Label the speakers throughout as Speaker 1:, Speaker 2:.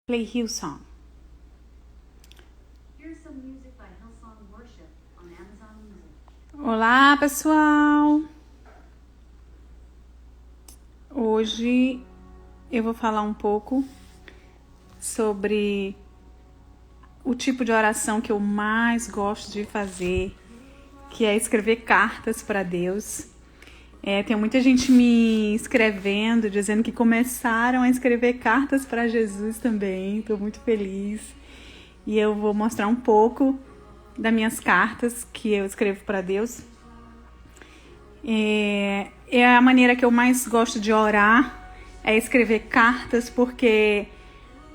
Speaker 1: Play Hillsong.
Speaker 2: Here's some music by Hillsong Worship on Amazon Music.
Speaker 1: Olá, pessoal! Hoje eu vou falar um pouco sobre o tipo de oração que eu mais gosto de fazer, que é escrever cartas para Deus. Tem muita gente me escrevendo, dizendo que começaram a escrever cartas para Jesus também. Estou muito feliz. E eu vou mostrar um pouco das minhas cartas que eu escrevo para Deus. É a maneira que eu mais gosto de orar, é escrever cartas, porque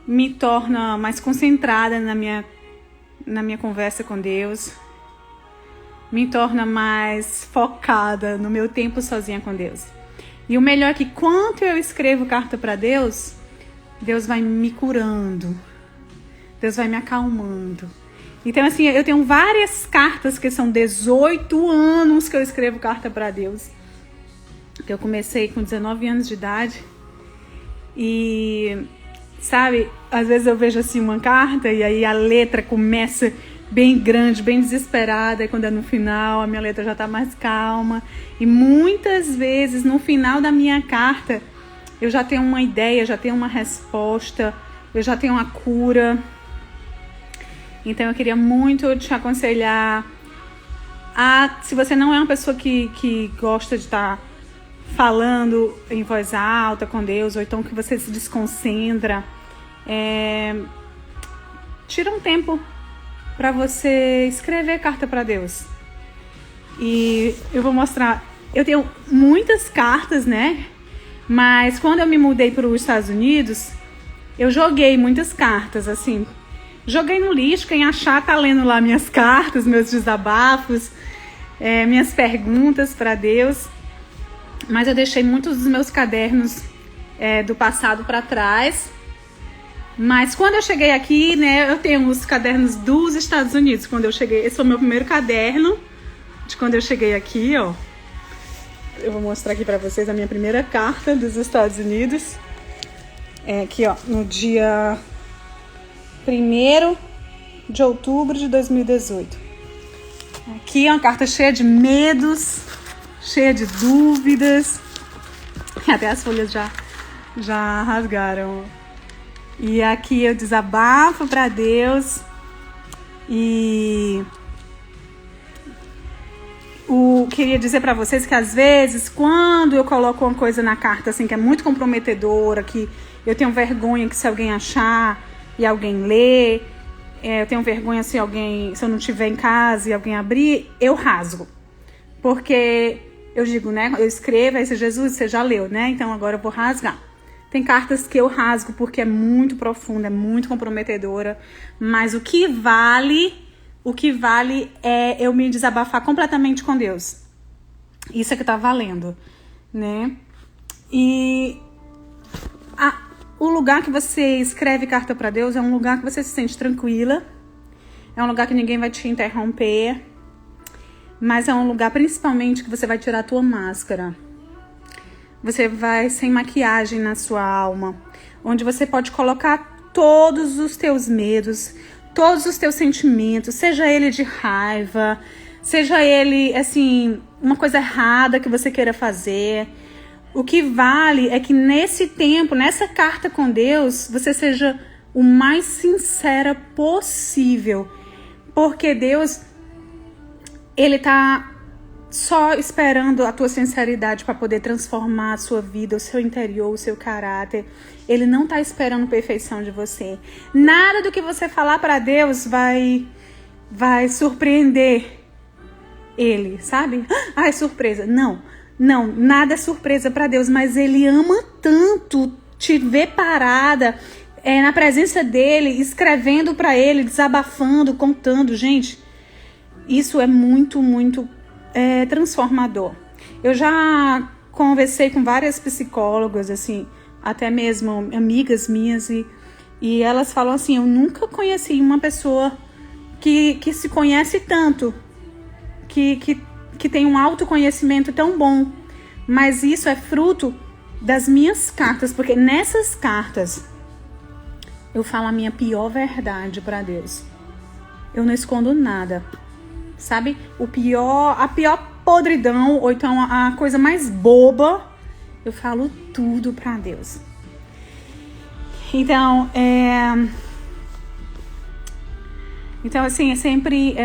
Speaker 1: me torna mais concentrada na minha conversa com Deus. Me torna mais focada no meu tempo sozinha com Deus. E o melhor é que quando eu escrevo carta para Deus, Deus vai me curando. Deus vai me acalmando. Então, assim, eu tenho várias cartas que são 18 anos que eu escrevo carta para Deus. Eu comecei com 19 anos de idade. E, sabe, às vezes eu vejo assim uma carta e aí a letra começa bem grande, bem desesperada, e quando é no final, a minha letra já tá mais calma. E muitas vezes, no final da minha carta, eu já tenho uma ideia, já tenho uma resposta, eu já tenho uma cura. Então, eu queria muito te aconselhar se você não é uma pessoa que gosta de estar falando em voz alta com Deus, ou então que você se desconcentra, tira um tempo para você escrever carta para Deus. E eu vou mostrar. Eu tenho muitas cartas, né? Mas quando eu me mudei para os Estados Unidos, eu joguei muitas cartas, assim. Joguei no lixo. Quem achar tá lendo lá minhas cartas, meus desabafos, minhas perguntas para Deus. Mas eu deixei muitos dos meus cadernos do passado para trás. Mas quando eu cheguei aqui, né, eu tenho os cadernos dos Estados Unidos. Quando eu cheguei, esse foi o meu primeiro caderno de quando eu cheguei aqui, ó. Eu vou mostrar aqui pra vocês a minha primeira carta dos Estados Unidos. Aqui, ó, no dia 1º de outubro de 2018. Aqui é uma carta cheia de medos, cheia de dúvidas. Até as folhas já rasgaram. E aqui eu desabafo para Deus. E queria dizer para vocês que às vezes, quando eu coloco uma coisa na carta assim que é muito comprometedora, que eu tenho vergonha que se alguém achar e alguém ler, eu tenho vergonha se eu não estiver em casa e alguém abrir, eu rasgo. Porque eu digo, né, eu escrevo, aí Jesus, você já leu, né? Então agora eu vou rasgar. Tem cartas que eu rasgo porque é muito profunda, é muito comprometedora. Mas o que vale é eu me desabafar completamente com Deus. Isso é que tá valendo, né? E o lugar que você escreve carta para Deus é um lugar que você se sente tranquila. É um lugar que ninguém vai te interromper. Mas é um lugar principalmente que você vai tirar a tua máscara. Você vai sem maquiagem na sua alma, onde você pode colocar todos os teus medos, todos os teus sentimentos, seja ele de raiva, seja ele, assim, uma coisa errada que você queira fazer. O que vale é que nesse tempo, nessa carta com Deus, você seja o mais sincera possível, porque Deus, Ele tá só esperando a tua sinceridade para poder transformar a sua vida, o seu interior, o seu caráter. Ele não tá esperando perfeição de você. Nada do que você falar para Deus vai surpreender Ele, sabe? Ai, surpresa. Não, nada é surpresa para Deus, mas Ele ama tanto te ver parada na presença dEle, escrevendo para Ele, desabafando, contando. Gente, isso é muito, muito transformador. Eu já conversei com várias psicólogas, assim, até mesmo amigas minhas, e elas falam assim, eu nunca conheci uma pessoa que se conhece tanto, que tem um autoconhecimento tão bom, mas isso é fruto das minhas cartas, porque nessas cartas eu falo a minha pior verdade para Deus. Eu não escondo nada. Sabe? A pior podridão, ou então a coisa mais boba, eu falo tudo para Deus. Então, assim, sempre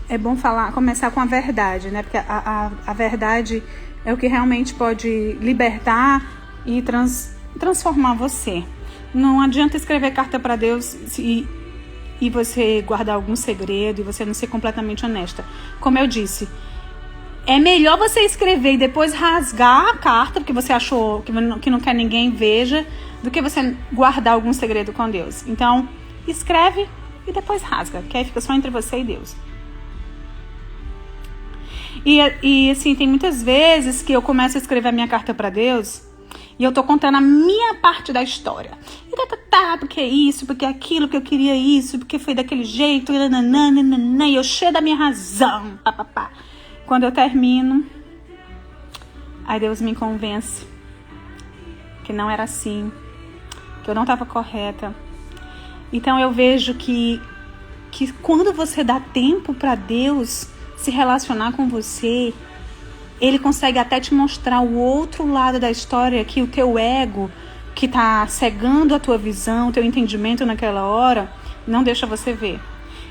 Speaker 1: é bom começar com a verdade, né? Porque a verdade é o que realmente pode libertar e transformar você. Não adianta escrever carta para Deus e você guardar algum segredo e você não ser completamente honesta. Como eu disse, é melhor você escrever e depois rasgar a carta, porque você achou que não quer ninguém veja, do que você guardar algum segredo com Deus. Então, escreve e depois rasga, que aí fica só entre você e Deus. E assim, tem muitas vezes que eu começo a escrever a minha carta para Deus e eu tô contando a minha parte da história. Porque isso, porque aquilo, que eu queria isso, porque foi daquele jeito, e eu cheio da minha razão. Quando eu termino, aí Deus me convence que não era assim, que eu não estava correta. Então eu vejo que quando você dá tempo para Deus se relacionar com você, Ele consegue até te mostrar o outro lado da história, que o teu ego, que tá cegando a tua visão, o teu entendimento naquela hora, não deixa você ver.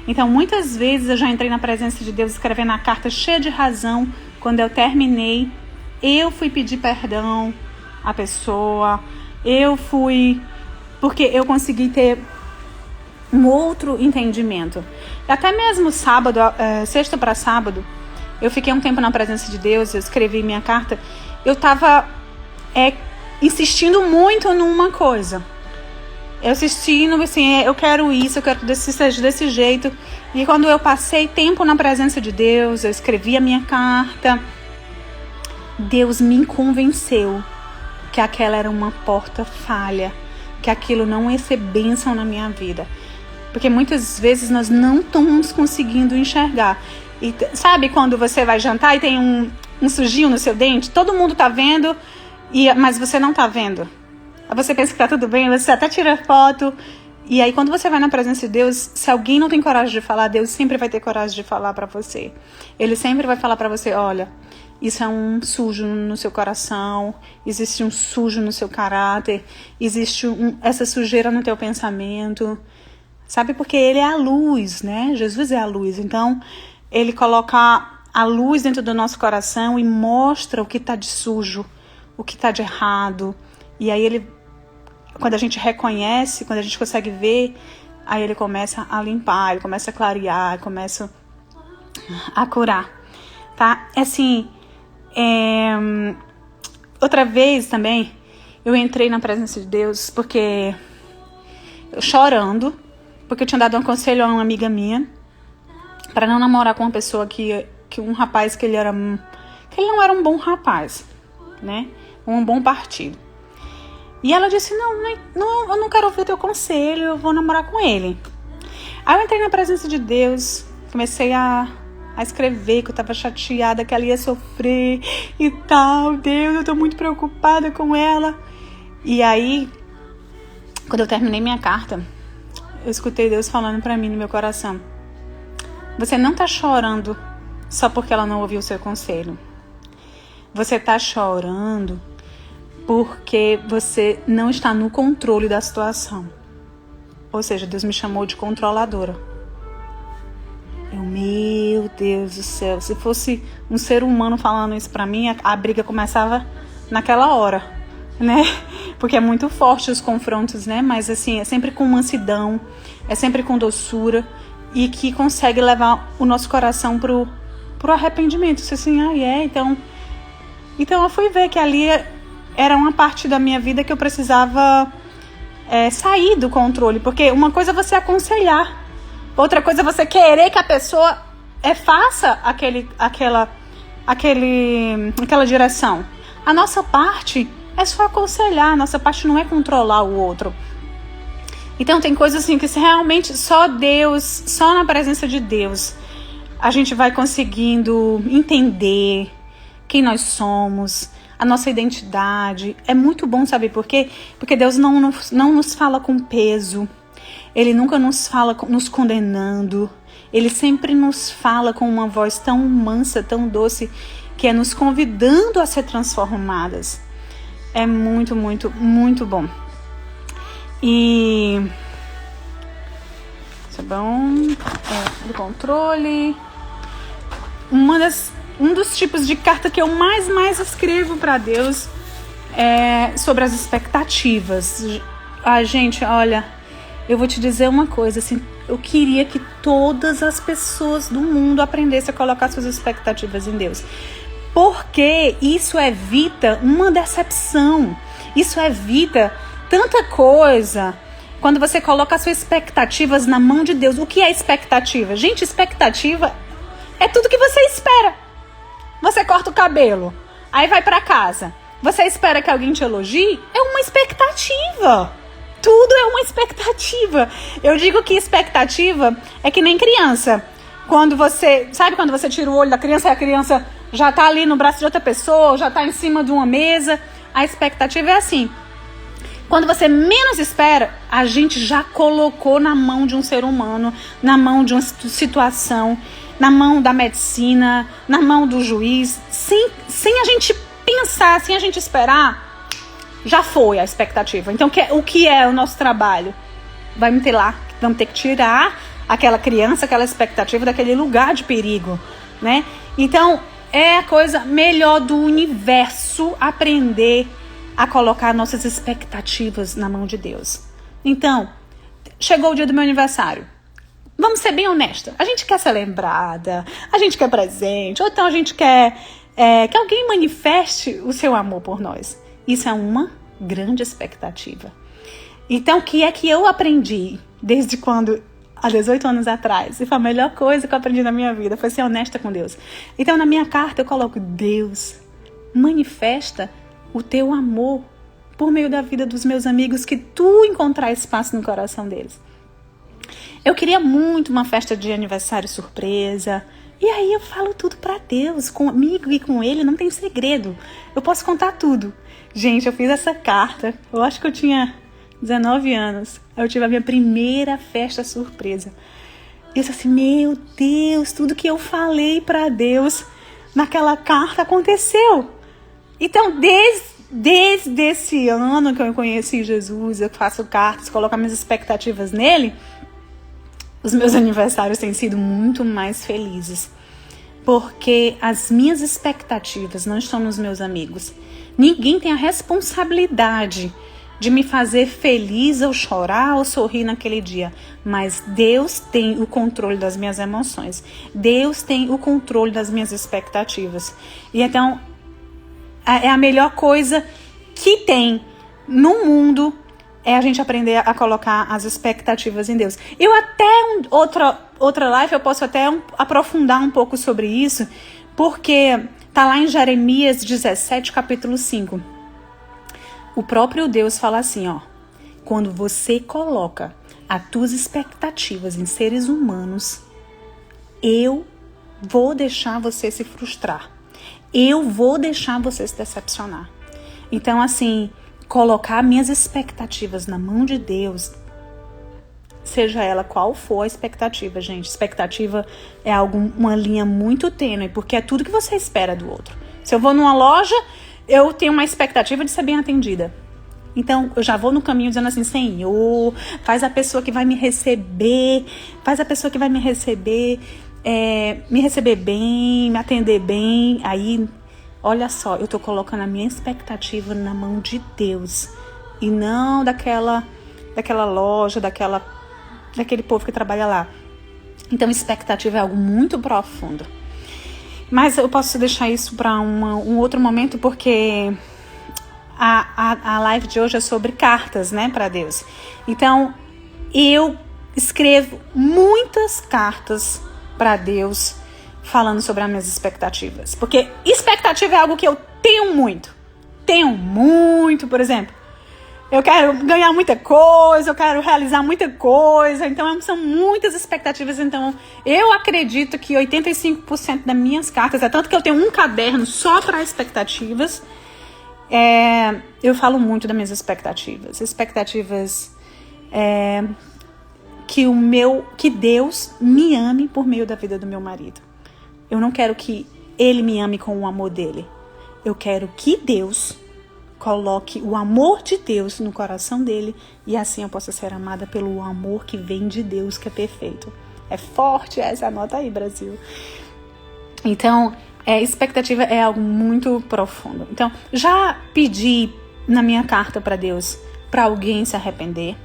Speaker 1: Então, muitas vezes eu já entrei na presença de Deus escrevendo a carta cheia de razão. Quando eu terminei, eu fui pedir perdão à pessoa. Porque eu consegui ter um outro entendimento. Até mesmo sábado, sexta para sábado, eu fiquei um tempo na presença de Deus, eu escrevi minha carta. Eu estava insistindo muito numa coisa. Eu insistindo assim, eu quero isso, eu quero que seja desse jeito. E quando eu passei tempo na presença de Deus, eu escrevi a minha carta, Deus me convenceu que aquela era uma porta falha, que aquilo não ia ser bênção na minha vida. Porque muitas vezes nós não estamos conseguindo enxergar. E sabe quando você vai jantar e tem um sujinho no seu dente? Todo mundo tá vendo, mas você não tá vendo. Aí você pensa que tá tudo bem, você até tira foto. E aí quando você vai na presença de Deus, se alguém não tem coragem de falar, Deus sempre vai ter coragem de falar pra você. Ele sempre vai falar pra você, olha, isso é um sujo no seu coração, existe um sujo no seu caráter, existe essa sujeira no teu pensamento. Sabe, porque Ele é a luz, né? Jesus é a luz. Então, Ele coloca a luz dentro do nosso coração e mostra o que está de sujo, o que está de errado. E aí quando a gente reconhece, quando a gente consegue ver, aí Ele começa a limpar, Ele começa a clarear, começa a curar, tá? Assim, outra vez também, eu entrei na presença de Deus porque eu chorando, porque eu tinha dado um conselho a uma amiga minha para não namorar com uma pessoa que um rapaz que ele não era um bom rapaz, né? Um bom partido. E ela disse, não, eu não quero ouvir teu conselho, eu vou namorar com ele. Aí eu entrei na presença de Deus, comecei a escrever que eu tava chateada, que ela ia sofrer e tal. Deus, eu tô muito preocupada com ela. E aí, quando eu terminei minha carta, eu escutei Deus falando pra mim no meu coração, você não tá chorando só porque ela não ouviu o seu conselho. Você tá chorando porque você não está no controle da situação. Ou seja, Deus me chamou de controladora. Meu Deus do céu, se fosse um ser humano falando isso pra mim, a briga começava naquela hora, né? Porque é muito forte os confrontos, né? Mas assim, é sempre com mansidão, é sempre com doçura e que consegue levar o nosso coração pro arrependimento. Assim, então eu fui ver que ali era uma parte da minha vida que eu precisava sair do controle, porque uma coisa é você aconselhar, outra coisa é você querer que a pessoa faça aquela direção. A nossa parte é só aconselhar, a nossa parte não é controlar o outro. Então tem coisas assim que realmente só Deus, só na presença de Deus, a gente vai conseguindo entender quem nós somos, a nossa identidade. É muito bom, sabe por quê? Porque Deus não nos fala com peso. Ele nunca nos fala nos condenando. Ele sempre nos fala com uma voz tão mansa, tão doce, que é nos convidando a ser transformadas. É muito, muito, muito bom. E... Isso é bom. Do controle. Um dos tipos de carta que eu mais escrevo para Deus é sobre as expectativas. Gente, olha, eu vou te dizer uma coisa, assim, eu queria que todas as pessoas do mundo aprendessem a colocar suas expectativas em Deus. Porque isso evita uma decepção. Isso evita tanta coisa. Quando você coloca as suas expectativas na mão de Deus. O que é expectativa? Gente, expectativa é tudo que você espera. Você corta o cabelo, aí vai pra casa. Você espera que alguém te elogie? É uma expectativa. Tudo é uma expectativa. Eu digo que expectativa é que nem criança. Quando você tira o olho da criança e a criança já tá ali no braço de outra pessoa, já tá em cima de uma mesa. A expectativa é assim. Quando você menos espera, a gente já colocou na mão de um ser humano, na mão de uma situação, na mão da medicina, na mão do juiz, sem a gente pensar, sem a gente esperar, já foi a expectativa. Então, o que é o nosso trabalho? Vamos ter que tirar aquela criança, aquela expectativa daquele lugar de perigo, né? Então, é a coisa melhor do universo aprender a colocar nossas expectativas na mão de Deus. Então, chegou o dia do meu aniversário. Vamos ser bem honestas. A gente quer ser lembrada, a gente quer presente, ou então a gente quer que alguém manifeste o seu amor por nós. Isso é uma grande expectativa. Então, o que é que eu aprendi desde quando, há 18 anos atrás? E foi a melhor coisa que eu aprendi na minha vida, foi ser honesta com Deus. Então, na minha carta eu coloco: Deus, manifesta o teu amor por meio da vida dos meus amigos, que tu encontrar espaço no coração deles. Eu queria muito uma festa de aniversário surpresa. E aí eu falo tudo pra Deus. Comigo e com ele não tem segredo. Eu posso contar tudo. Gente, eu fiz essa carta. Eu acho que eu tinha 19 anos. Eu tive a minha primeira festa surpresa. E eu disse assim: meu Deus, tudo que eu falei pra Deus naquela carta aconteceu. Então, desde esse ano que eu conheci Jesus, eu faço cartas, coloco minhas expectativas nele, os meus aniversários têm sido muito mais felizes. Porque as minhas expectativas não estão nos meus amigos. Ninguém tem a responsabilidade de me fazer feliz ou chorar ou sorrir naquele dia. Mas Deus tem o controle das minhas emoções. Deus tem o controle das minhas expectativas. E então, é a melhor coisa que tem no mundo é a gente aprender a colocar as expectativas em Deus. Eu até outra live eu posso até aprofundar um pouco sobre isso, porque tá lá em Jeremias 17, capítulo 5. O próprio Deus fala assim, ó: quando você coloca as tuas expectativas em seres humanos, eu vou deixar você se frustrar. Eu vou deixar você se decepcionar. Então, assim, colocar minhas expectativas na mão de Deus, seja ela qual for a expectativa, gente. Expectativa é uma linha muito tênue, porque é tudo que você espera do outro. Se eu vou numa loja, eu tenho uma expectativa de ser bem atendida. Então, eu já vou no caminho dizendo assim: Senhor, faz a pessoa que vai me receber, me receber bem, me atender bem. Aí, olha só, eu tô colocando a minha expectativa na mão de Deus e não daquela loja, daquele povo que trabalha lá. Então, expectativa é algo muito profundo. Mas eu posso deixar isso para um outro momento, porque a live de hoje é sobre cartas, né, para Deus. Então, eu escrevo muitas cartas para Deus falando sobre as minhas expectativas. Porque expectativa é algo que eu tenho muito. Por exemplo, eu quero ganhar muita coisa, eu quero realizar muita coisa. Então, são muitas expectativas. Então, eu acredito que 85% das minhas cartas, é tanto que eu tenho um caderno só para expectativas. Eu falo muito das minhas expectativas. Expectativas que Deus me ame por meio da vida do meu marido. Eu não quero que ele me ame com o amor dele. Eu quero que Deus coloque o amor de Deus no coração dele e assim eu possa ser amada pelo amor que vem de Deus, que é perfeito. É forte essa, anota aí, Brasil. Então, expectativa é algo muito profundo. Então, já pedi na minha carta para Deus para alguém se arrepender.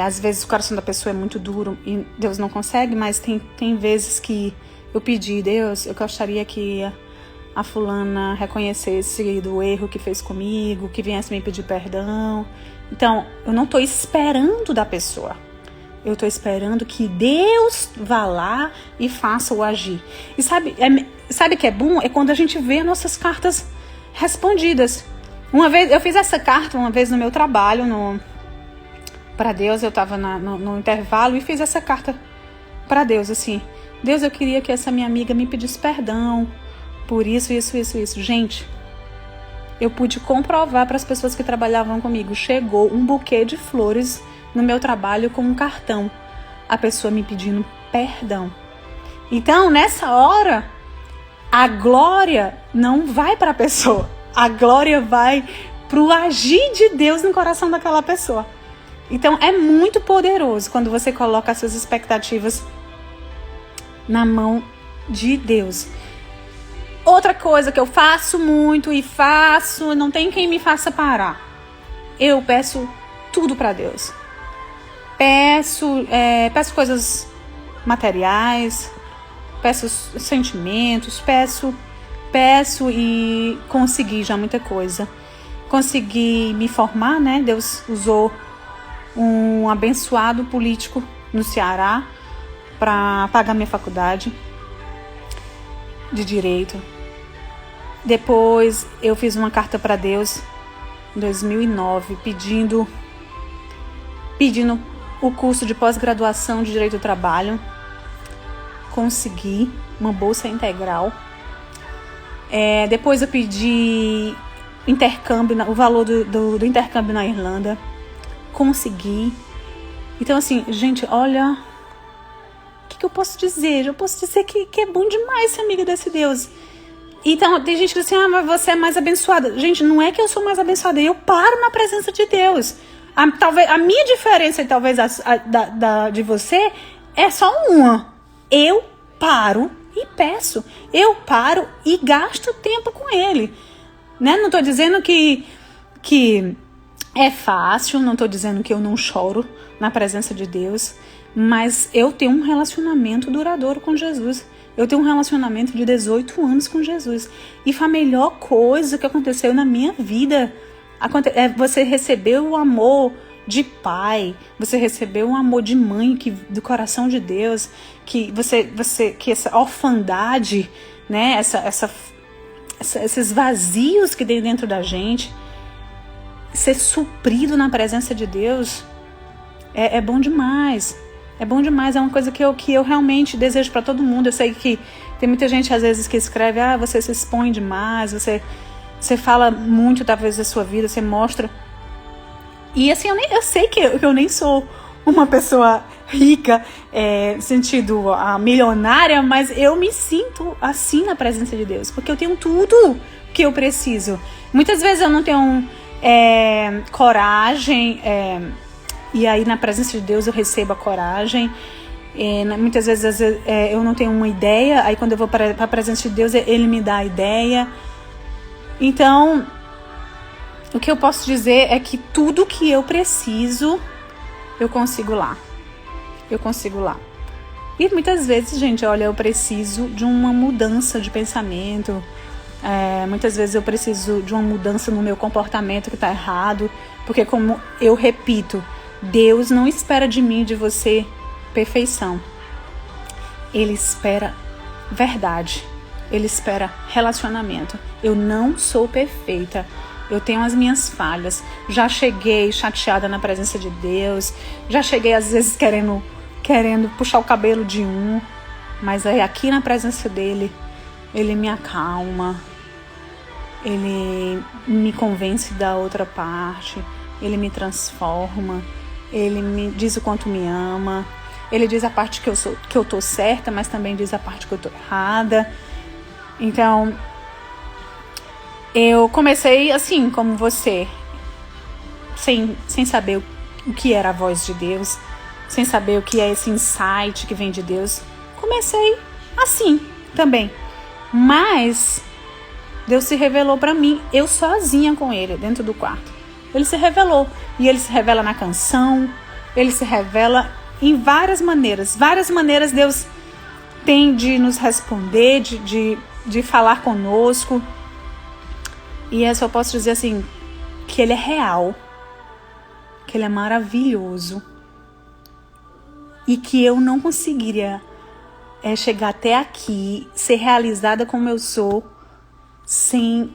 Speaker 1: Às vezes o coração da pessoa é muito duro e Deus não consegue, mas tem vezes que eu pedi, Deus, eu gostaria que a fulana reconhecesse do erro que fez comigo, que viesse me pedir perdão. Então, eu não estou esperando da pessoa. Eu estou esperando que Deus vá lá e faça o agir. E sabe o que é bom? É quando a gente vê nossas cartas respondidas. Uma vez, eu fiz essa carta uma vez no meu trabalho, para Deus, eu estava no intervalo e fiz essa carta para Deus, assim. Deus, eu queria que essa minha amiga me pedisse perdão por isso. Gente, eu pude comprovar para as pessoas que trabalhavam comigo. Chegou um buquê de flores no meu trabalho com um cartão. A pessoa me pedindo perdão. Então, nessa hora, a glória não vai para a pessoa. A glória vai para o agir de Deus no coração daquela pessoa. Então, é muito poderoso quando você coloca as suas expectativas na mão de Deus. Outra coisa que eu faço muito não tem quem me faça parar. Eu peço tudo para Deus. Peço coisas materiais, peço sentimentos, peço e consegui já muita coisa. Consegui me formar, né? Deus usou um abençoado político no Ceará para pagar minha faculdade de Direito. Depois eu fiz uma carta para Deus em 2009 pedindo o curso de pós-graduação de Direito do Trabalho. Consegui uma bolsa integral. Depois eu pedi intercâmbio, o valor do intercâmbio na Irlanda. Consegui. Então, assim, gente, olha, o que eu posso dizer? Eu posso dizer que é bom demais ser amiga desse Deus. Então, tem gente que diz assim, mas você é mais abençoada. Gente, não é que eu sou mais abençoada, eu paro na presença de Deus. A minha diferença, talvez, de você, é só uma. Eu paro e peço. Eu paro e gasto tempo com Ele. Né? Não estou dizendo que é fácil, não estou dizendo que eu não choro na presença de Deus, mas eu tenho um relacionamento duradouro com Jesus. Eu tenho um relacionamento de 18 anos com Jesus. E foi a melhor coisa que aconteceu na minha vida. Você recebeu o amor de pai, você recebeu o amor de mãe do coração de Deus, que essa orfandade, né, esses vazios que tem dentro da gente, ser suprido na presença de Deus, é bom demais. É bom demais, é uma coisa que eu realmente desejo para todo mundo. Eu sei que tem muita gente às vezes que escreve, você se expõe demais, você fala muito talvez da sua vida, você mostra. E assim, eu sei que eu nem sou uma pessoa rica, sentido milionária, mas eu me sinto assim na presença de Deus, porque eu tenho tudo que eu preciso. Muitas vezes eu não tenho coragem, e aí na presença de Deus eu recebo a coragem. Muitas vezes eu não tenho uma ideia, aí quando eu vou para a presença de Deus, Ele me dá a ideia. Então, o que eu posso dizer é que tudo que eu preciso, eu consigo lá. E muitas vezes, gente, olha, eu preciso de uma mudança de pensamento. Muitas vezes eu preciso de uma mudança no meu comportamento que está errado. Porque, como eu repito, Deus não espera de mim, de você, perfeição. Ele espera verdade. Ele espera relacionamento. Eu não sou perfeita. Eu tenho as minhas falhas. Já cheguei chateada na presença de Deus. Já cheguei, às vezes, querendo puxar o cabelo de um. Mas aí, aqui na presença dele, Ele me acalma. Ele me convence da outra parte. Ele me transforma. Ele me diz o quanto me ama. Ele diz a parte que eu tô certa, mas também diz a parte que eu tô errada. Então, eu comecei assim, como você, sem saber o que era a voz de Deus, sem saber o que é esse insight que vem de Deus. Comecei assim também. Mas Deus se revelou pra mim, eu sozinha com ele, dentro do quarto. Ele se revelou. E ele se revela na canção, ele se revela em várias maneiras. Várias maneiras Deus tem de nos responder, de falar conosco. E eu só posso dizer assim, que ele é real, que ele é maravilhoso. E que eu não conseguiria chegar até aqui, ser realizada como eu sou, sem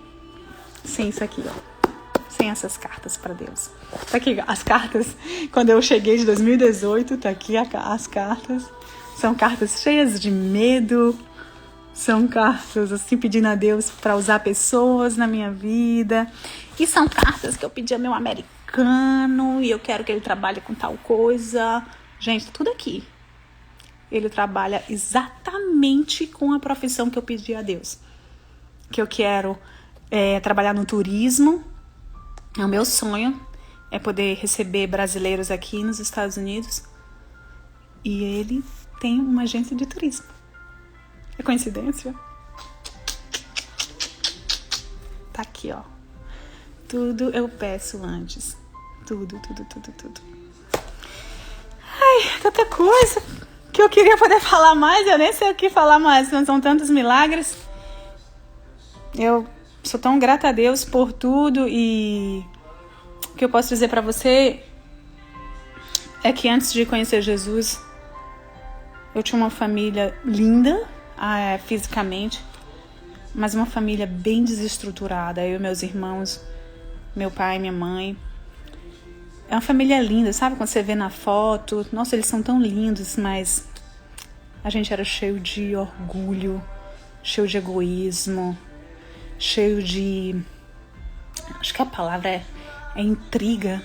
Speaker 1: isso aqui, ó. Sem essas cartas para Deus. Tá aqui as cartas, quando eu cheguei de 2018, tá aqui as cartas. São cartas cheias de medo, são cartas assim pedindo a Deus para usar pessoas na minha vida. E são cartas que eu pedi ao meu americano e eu quero que ele trabalhe com tal coisa. Gente, tudo aqui. Ele trabalha exatamente com a profissão que eu pedi a Deus. Que eu quero trabalhar no turismo. É o meu sonho, é poder receber brasileiros aqui nos Estados Unidos. E ele tem uma agência de turismo. É coincidência? Tá aqui, ó. Tudo eu peço antes. Tudo. Ai, tanta coisa que eu queria poder falar mais. Eu nem sei o que falar mais. São tantos milagres. Eu sou tão grata a Deus por tudo. E o que eu posso dizer pra você é que antes de conhecer Jesus, eu tinha uma família linda, fisicamente, mas uma família bem desestruturada. Eu e meus irmãos, meu pai e minha mãe. É uma família linda, sabe? Quando você vê na foto, nossa, eles são tão lindos, mas a gente era cheio de orgulho, cheio de egoísmo, cheio de... Acho que a palavra é intriga,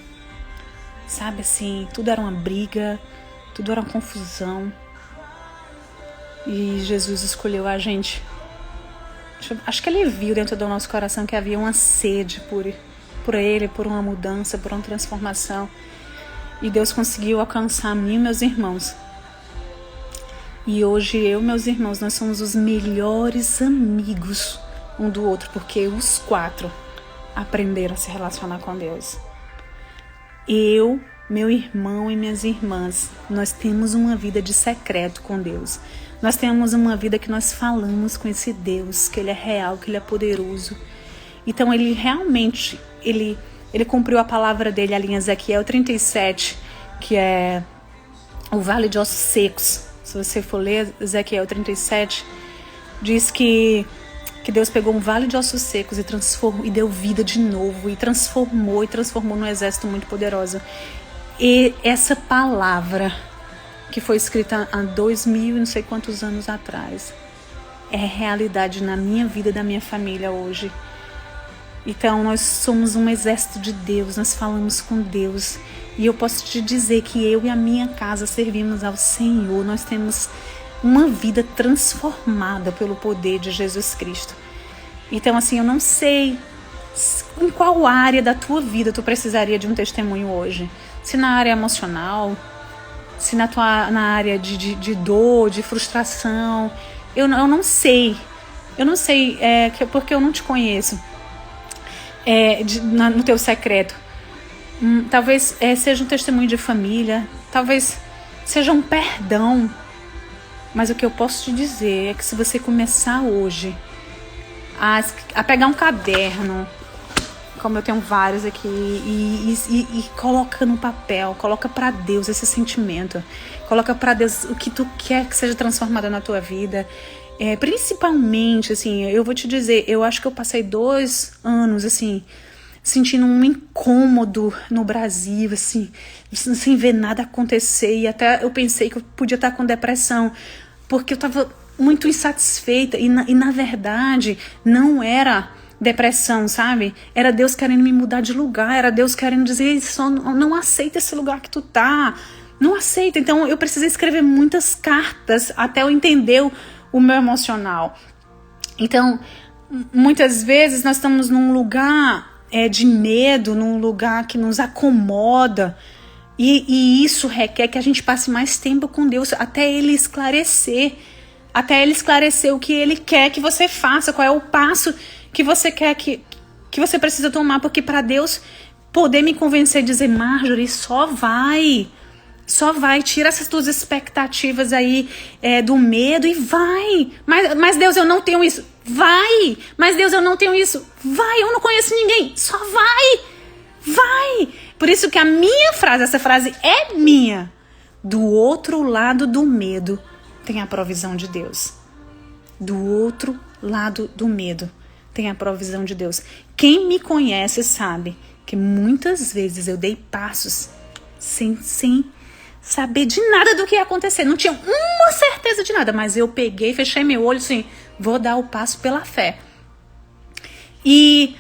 Speaker 1: sabe? Assim, tudo era uma briga, tudo era uma confusão. E Jesus escolheu a gente. Acho que ele viu dentro do nosso coração que havia uma sede por ele, por uma mudança, por uma transformação. E Deus conseguiu alcançar a mim e meus irmãos. E hoje eu e meus irmãos, nós somos os melhores amigos um do outro, porque os 4 aprenderam a se relacionar com Deus. Eu, meu irmão e minhas irmãs, nós temos uma vida de secreto com Deus. Nós temos uma vida que nós falamos com esse Deus, que Ele é real, que Ele é poderoso. Então Ele realmente, Ele cumpriu a palavra dele ali em Ezequiel 37, que é o Vale de Ossos Secos. Se você for ler Ezequiel 37, diz que Deus pegou um vale de ossos secos e transformou, e deu vida de novo, e transformou num exército muito poderoso. E essa palavra, que foi escrita há 2000 e não sei quantos anos atrás, é realidade na minha vida e da minha família hoje. Então nós somos um exército de Deus, nós falamos com Deus. E eu posso te dizer que eu e a minha casa servimos ao Senhor. Nós temos uma vida transformada pelo poder de Jesus Cristo. Então assim, eu não sei em qual área da tua vida tu precisaria de um testemunho hoje. Se na área emocional, se na área de dor, de frustração. Eu não sei. Eu não sei, porque eu não te conheço no teu secreto. Talvez seja um testemunho de família, talvez seja um perdão. Mas o que eu posso te dizer é que se você começar hoje a pegar um caderno, como eu tenho vários aqui, e coloca no papel, coloca pra Deus esse sentimento, coloca pra Deus o que tu quer que seja transformado na tua vida. Principalmente, assim, eu vou te dizer, eu acho que eu passei 2 anos, assim, sentindo um incômodo no Brasil, assim, sem ver nada acontecer, e até eu pensei que eu podia estar com depressão, porque eu estava muito insatisfeita, e na verdade não era depressão, sabe? Era Deus querendo me mudar de lugar, era Deus querendo dizer, só não aceita esse lugar que tu tá, não aceita. Então eu precisei escrever muitas cartas até eu entender o meu emocional. Então, muitas vezes nós estamos num lugar de medo, num lugar que nos acomoda, e isso requer que a gente passe mais tempo com Deus até Ele esclarecer o que Ele quer que você faça, qual é o passo que você quer que você precisa tomar, porque para Deus poder me convencer, dizer, Marjorie, só vai, tira essas tuas expectativas aí do medo e vai. Mas Deus, eu não tenho isso. Vai. Mas Deus, eu não tenho isso. Vai, eu não conheço ninguém. Só vai. Por isso que a minha frase, essa frase é minha. Do outro lado do medo tem a provisão de Deus. Do outro lado do medo tem a provisão de Deus. Quem me conhece sabe que muitas vezes eu dei passos sem saber de nada do que ia acontecer. Não tinha uma certeza de nada, mas eu peguei, fechei meu olho assim, vou dar o passo pela fé. E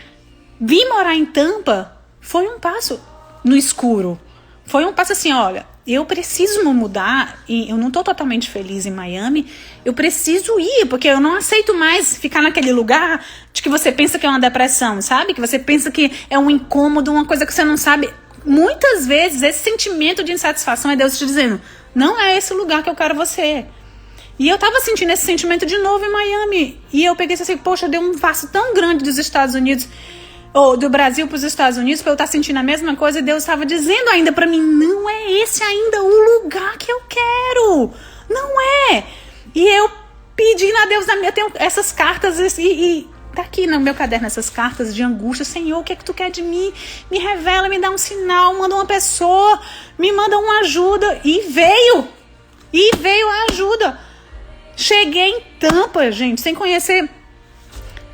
Speaker 1: vir morar em Tampa foi um passo no escuro. Foi um passo assim, olha, eu preciso me mudar, e eu não tô totalmente feliz em Miami, eu preciso ir, porque eu não aceito mais ficar naquele lugar de que você pensa que é uma depressão, sabe? Que você pensa que é um incômodo, uma coisa que você não sabe. Muitas vezes esse sentimento de insatisfação é Deus te dizendo, não é esse lugar que eu quero você. E eu tava sentindo esse sentimento de novo em Miami, e eu peguei assim, poxa, deu um passo tão grande dos Estados Unidos, ou do Brasil para os Estados Unidos, para eu estar sentindo a mesma coisa, e Deus estava dizendo ainda para mim, não é esse ainda o lugar que eu quero, não é. E eu pedi a Deus, eu tenho essas cartas e tá aqui no meu caderno essas cartas de angústia, Senhor, o que é que tu quer de mim? Me revela, me dá um sinal, manda uma pessoa, me manda uma ajuda, e veio a ajuda. Cheguei em Tampa, gente, sem conhecer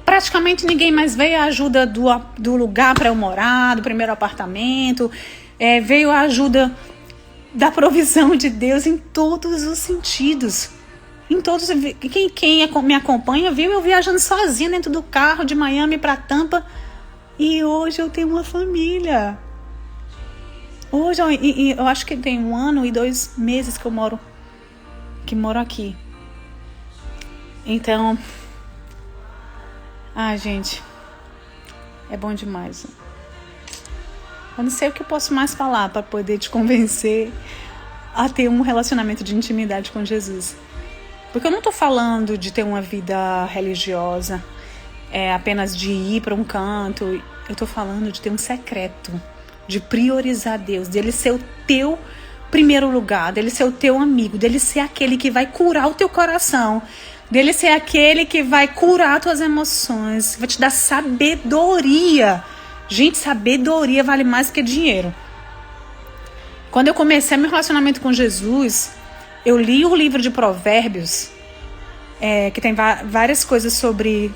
Speaker 1: praticamente ninguém, mais veio a ajuda do lugar para eu morar, do primeiro apartamento, veio a ajuda da provisão de Deus em todos os sentidos. Em todos, quem me acompanha viu eu viajando sozinha dentro do carro de Miami para Tampa, e hoje eu tenho uma família. Hoje eu acho que tem 1 ano e 2 meses que eu moro aqui. Então, gente, é bom demais. Eu não sei o que eu posso mais falar para poder te convencer a ter um relacionamento de intimidade com Jesus. Porque eu não tô falando de ter uma vida religiosa, apenas de ir para um canto. Eu tô falando de ter um secreto, de priorizar Deus, dele ser o teu primeiro lugar, dele ser o teu amigo, dele ser aquele que vai curar o teu coração, dele ser aquele que vai curar tuas emoções, vai te dar sabedoria. Gente, sabedoria vale mais que dinheiro. Quando eu comecei meu relacionamento com Jesus, eu li o livro de Provérbios, que tem várias coisas sobre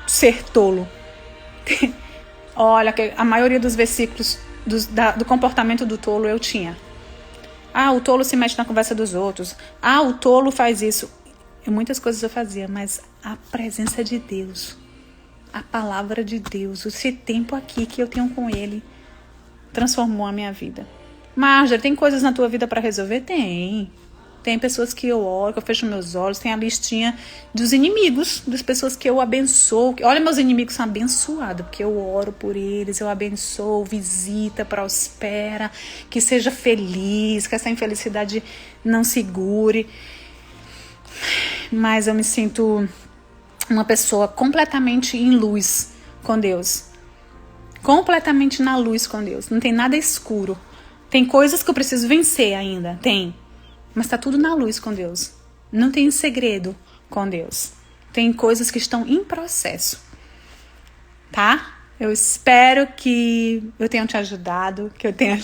Speaker 1: ser tolo. Olha, a maioria dos versículos do comportamento do tolo eu tinha. O tolo se mete na conversa dos outros. O tolo faz isso. Muitas coisas eu fazia, mas a presença de Deus, a palavra de Deus, esse tempo aqui que eu tenho com Ele, transformou a minha vida. Marjorie, tem coisas na tua vida para resolver? Tem pessoas que eu oro, que eu fecho meus olhos, tem a listinha dos inimigos, das pessoas que eu abençoo. Olha, meus inimigos são abençoados, porque eu oro por eles, eu abençoo, visita, prospera, que seja feliz, que essa infelicidade não segure. Mas eu me sinto uma pessoa completamente em luz com Deus. Completamente na luz com Deus. Não tem nada escuro. Tem coisas que eu preciso vencer ainda. Tem. Mas tá tudo na luz com Deus. Não tem segredo com Deus. Tem coisas que estão em processo. Tá? Eu espero que eu tenha te ajudado, que eu tenha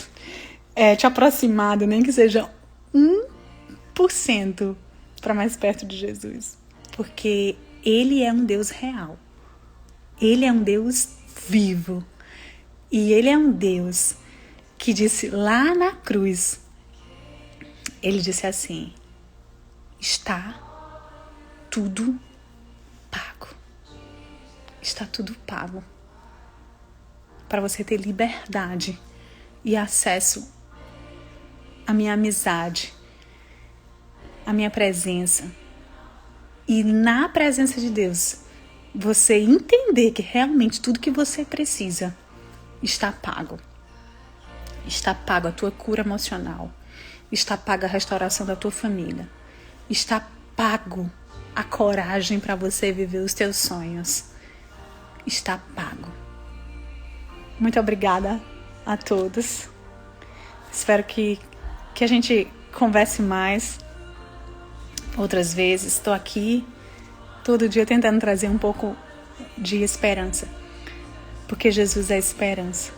Speaker 1: te aproximado, nem que seja 1% para mais perto de Jesus. Porque Ele é um Deus real. Ele é um Deus vivo. E Ele é um Deus que disse lá na cruz, Ele disse assim: está tudo pago. está tudo pago. Para você ter liberdade e acesso à minha amizade, à minha presença. E na presença de Deus, você entender que realmente tudo que você precisa está pago. Está pago a tua cura emocional. Está paga a restauração da tua família. Está pago a coragem para você viver os teus sonhos. Está pago. Muito obrigada a todos. Espero que a gente converse mais outras vezes. Estou aqui todo dia tentando trazer um pouco de esperança. Porque Jesus é esperança.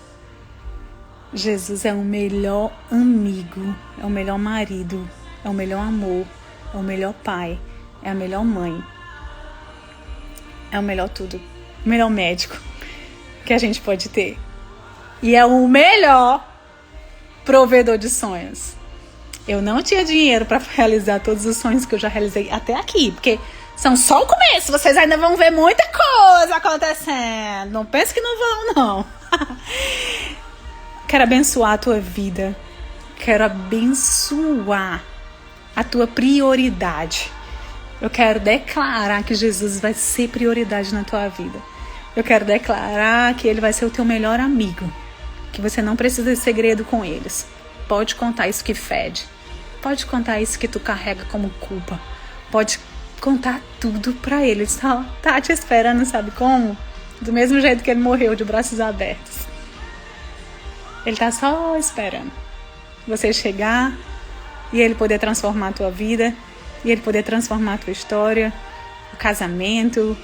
Speaker 1: Jesus é o melhor amigo, é o melhor marido, é o melhor amor, é o melhor pai, é a melhor mãe, é o melhor tudo, o melhor médico que a gente pode ter. E é o melhor provedor de sonhos. Eu não tinha dinheiro para realizar todos os sonhos que eu já realizei até aqui, porque são só o começo, vocês ainda vão ver muita coisa acontecendo. Não pense que não vão, não. Quero abençoar a tua vida. Quero abençoar a tua prioridade. Eu quero declarar que Jesus vai ser prioridade na tua vida. Eu quero declarar que Ele vai ser o teu melhor amigo. Que você não precisa de segredo com eles. Pode contar isso que fede. Pode contar isso que tu carrega como culpa. Pode contar tudo pra Ele. Ele só tá te esperando, sabe como? Do mesmo jeito que Ele morreu, de braços abertos. Ele tá só esperando você chegar e Ele poder transformar a tua vida, e Ele poder transformar a tua história, o casamento,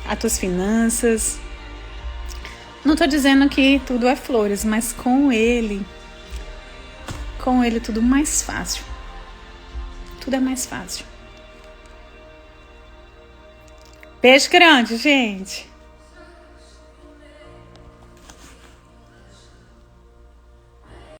Speaker 1: as tuas finanças. Não tô dizendo que tudo é flores, mas com Ele tudo mais fácil. Tudo é mais fácil. Beijo grande, gente.